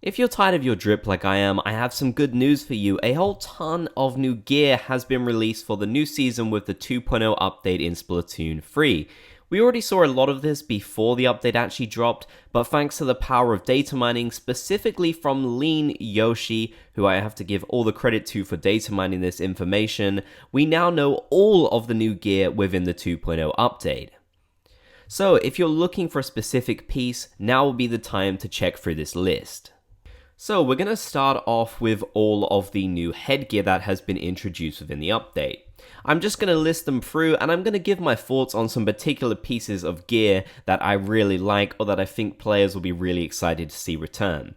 If you're tired of your drip like I am, I have some good news for you. A whole ton of new gear has been released for the new season with the 2.0 update in Splatoon 3. We already saw a lot of this before the update actually dropped, but thanks to the power of data mining, specifically from Lean Yoshi, who I have to give all the credit to for data mining this information, we now know all of the new gear within the 2.0 update. So if you're looking for a specific piece, now will be the time to check through this list. So we're going to start off with all of the new headgear that has been introduced within the update. I'm just going to list them through and I'm going to give my thoughts on some particular pieces of gear that I really like or that I think players will be really excited to see return.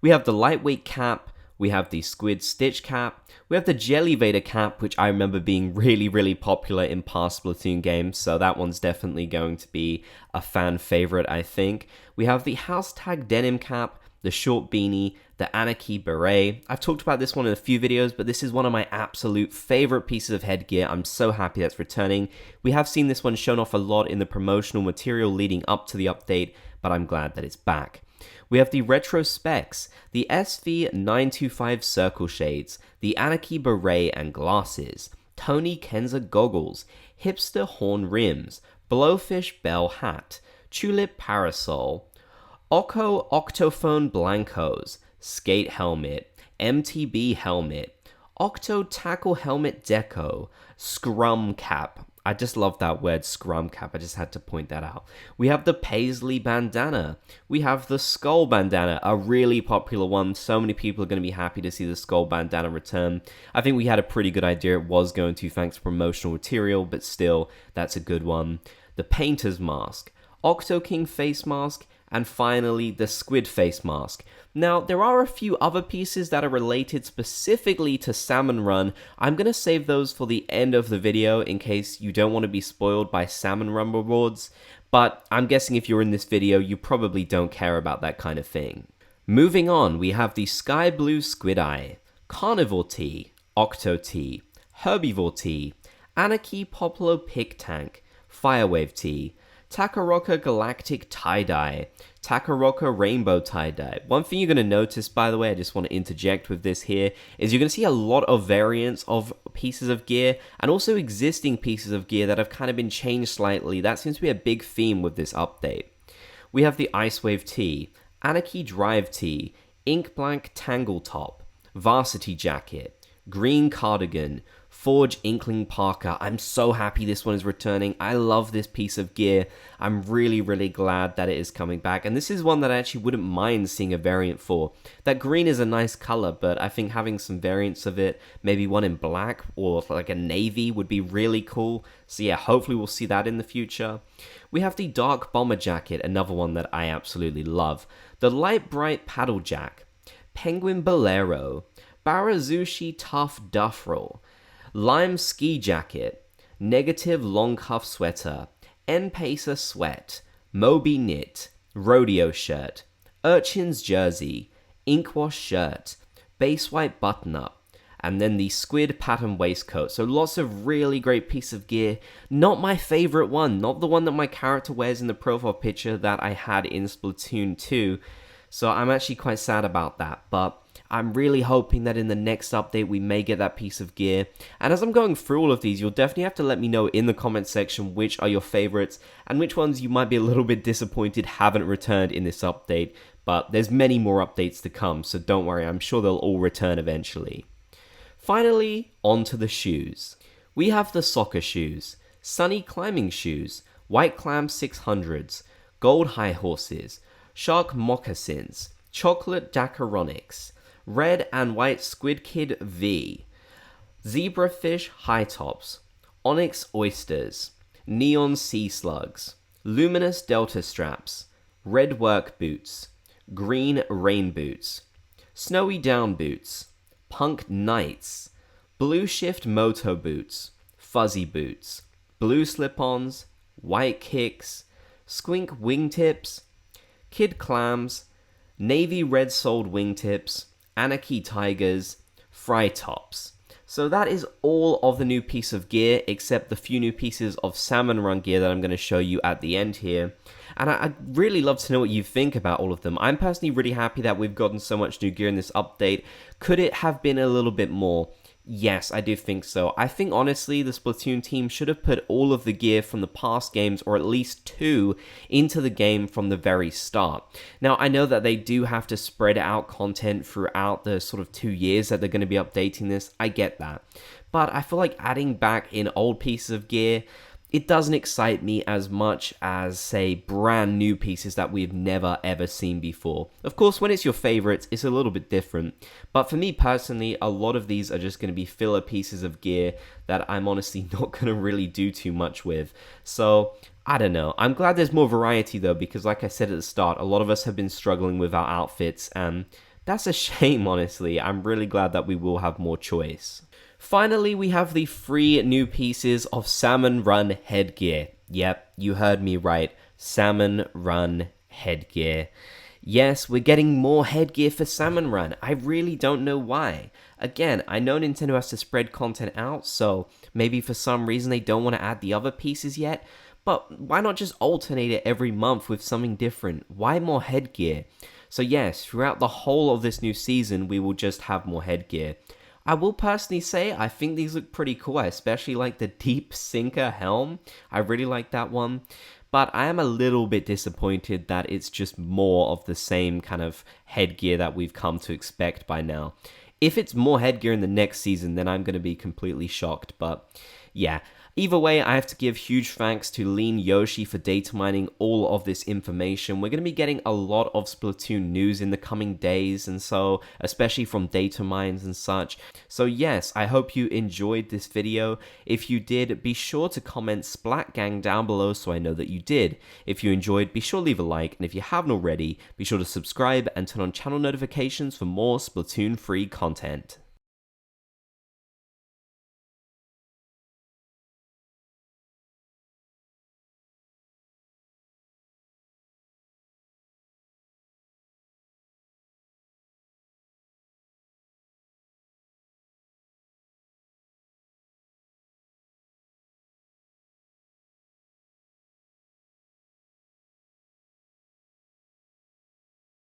We have the lightweight cap, we have the squid stitch cap, we have the jelly Vader cap, which I remember being really popular in past Splatoon games, so that one's definitely going to be a fan favorite, I think. We have the house tag denim cap, the short beanie, the Anarchy beret. I've talked about this one in a few videos, but this is one of my absolute favorite pieces of headgear. I'm so happy that's returning. We have seen this one shown off a lot in the promotional material leading up to the update, but I'm glad that it's back. We have the retro specs, the SV925 circle shades, the Anarchy beret and glasses, Tony Kenza goggles, hipster horn rims, blowfish bell hat, tulip parasol, Occo Octophone Blancos, Skate Helmet, MTB Helmet, Octo Tackle Helmet Deco, Scrum Cap. I just love that word, Scrum Cap. I just had to point that out. We have the Paisley Bandana. We have the Skull Bandana, a really popular one. So many people are going to be happy to see the Skull Bandana return. I think we had a pretty good idea it was going to thanks to promotional material, but still, that's a good one. The Painter's Mask, Octo King Face Mask, and finally, the squid face mask. Now, there are a few other pieces that are related specifically to Salmon Run. I'm going to save those for the end of the video in case you don't want to be spoiled by Salmon Run rewards, but I'm guessing if you're in this video, you probably don't care about that kind of thing. Moving on, we have the Sky Blue Squid Eye, Carnivore Tee, Octo Tee, Herbivore Tee, Anarchy Popolo Pick Tank, Firewave Tee, Takaroka Galactic Tie-Dye, Takaroka Rainbow Tie-Dye. One thing you're going to notice, by the way, I just want to interject with this here, is you're going to see a lot of variants of pieces of gear, and also existing pieces of gear that have kind of been changed slightly. That seems to be a big theme with this update. We have the Ice Wave Tee, Anarchy Drive Tee, Ink Blank Tangle Top, Varsity Jacket, Green Cardigan, Forge Inkling Parker. I'm so happy this one is returning. I love this piece of gear. I'm really glad that it is coming back. And this is one that I actually wouldn't mind seeing a variant for. That green is a nice color, but I think having some variants of it, maybe one in black or like a navy would be really cool. So yeah, hopefully we'll see that in the future. We have the Dark Bomber Jacket, another one that I absolutely love. The Light Bright Paddle Jack, Penguin Bolero, Barazushi Tough Duffrel, Lime Ski Jacket, Negative Long Cuff Sweater, N-Pacer Sweat, Moby Knit, Rodeo Shirt, Urchin's Jersey, Inkwash Shirt, Base White Button Up, and then the Squid Pattern Waistcoat. So lots of really great piece of gear. Not my favorite one, not the one that my character wears in the profile picture that I had in Splatoon 2. So I'm actually quite sad about that, but I'm really hoping that in the next update we may get that piece of gear. And as I'm going through all of these, you'll definitely have to let me know in the comment section which are your favorites and which ones you might be a little bit disappointed haven't returned in this update. But there's many more updates to come, so don't worry, I'm sure they'll all return eventually. Finally, onto the shoes. We have the soccer shoes, sunny climbing shoes, white clam 600s, gold high horses, shark moccasins, chocolate dacaronics, red and white Squid Kid V, zebrafish high tops, onyx oysters, neon sea slugs, luminous delta straps, red work boots, green rain boots, snowy down boots, punk knights, blue shift moto boots, fuzzy boots, blue slip-ons, white kicks, squink wingtips, kid clams, navy red-soled wingtips, Anarchy Tigers, Fry Tops, So that is all of the new piece of gear, except the few new pieces of Salmon Run gear that I'm going to show you at the end here. And I'd really love to know what you think about all of them. I'm personally really happy that we've gotten so much new gear in this update. Could it have been a little bit more? Yes, I do think so. I think honestly the Splatoon team should have put all of the gear from the past games, or at least 2, into the game from the very start. Now, I know that they do have to spread out content throughout the sort of 2 years that they're going to be updating this. I get that. But I feel like adding back in old pieces of gear, it doesn't excite me as much as, say, brand new pieces that we've never ever seen before. Of course, when it's your favorites, it's a little bit different. But for me personally, a lot of these are just going to be filler pieces of gear that I'm honestly not going to really do too much with. So, I don't know. I'm glad there's more variety though, because like I said at the start, a lot of us have been struggling with our outfits, and that's a shame, honestly. I'm really glad that we will have more choice. Finally, we have the 3 new pieces of Salmon Run headgear. Yep, you heard me right. Salmon Run headgear. Yes, we're getting more headgear for Salmon Run. I really don't know why. Again, I know Nintendo has to spread content out, so maybe for some reason they don't want to add the other pieces yet. But why not just alternate it every month with something different? Why more headgear? So yes, throughout the whole of this new season, we will just have more headgear. I will personally say I think these look pretty cool. I especially like the Deep Sinker helm. I really like that one. But I am a little bit disappointed that it's just more of the same kind of headgear that we've come to expect by now. If it's more headgear in the next season, then I'm going to be completely shocked. But yeah, either way, I have to give huge thanks to Lean Yoshi for data mining all of this information. We're going to be getting a lot of Splatoon news in the coming days, and so, especially from data mines and such. So yes, I hope you enjoyed this video. If you did, be sure to comment Splat Gang down below so I know that you did. If you enjoyed, be sure to leave a like, and if you haven't already, be sure to subscribe and turn on channel notifications for more Splatoon free content.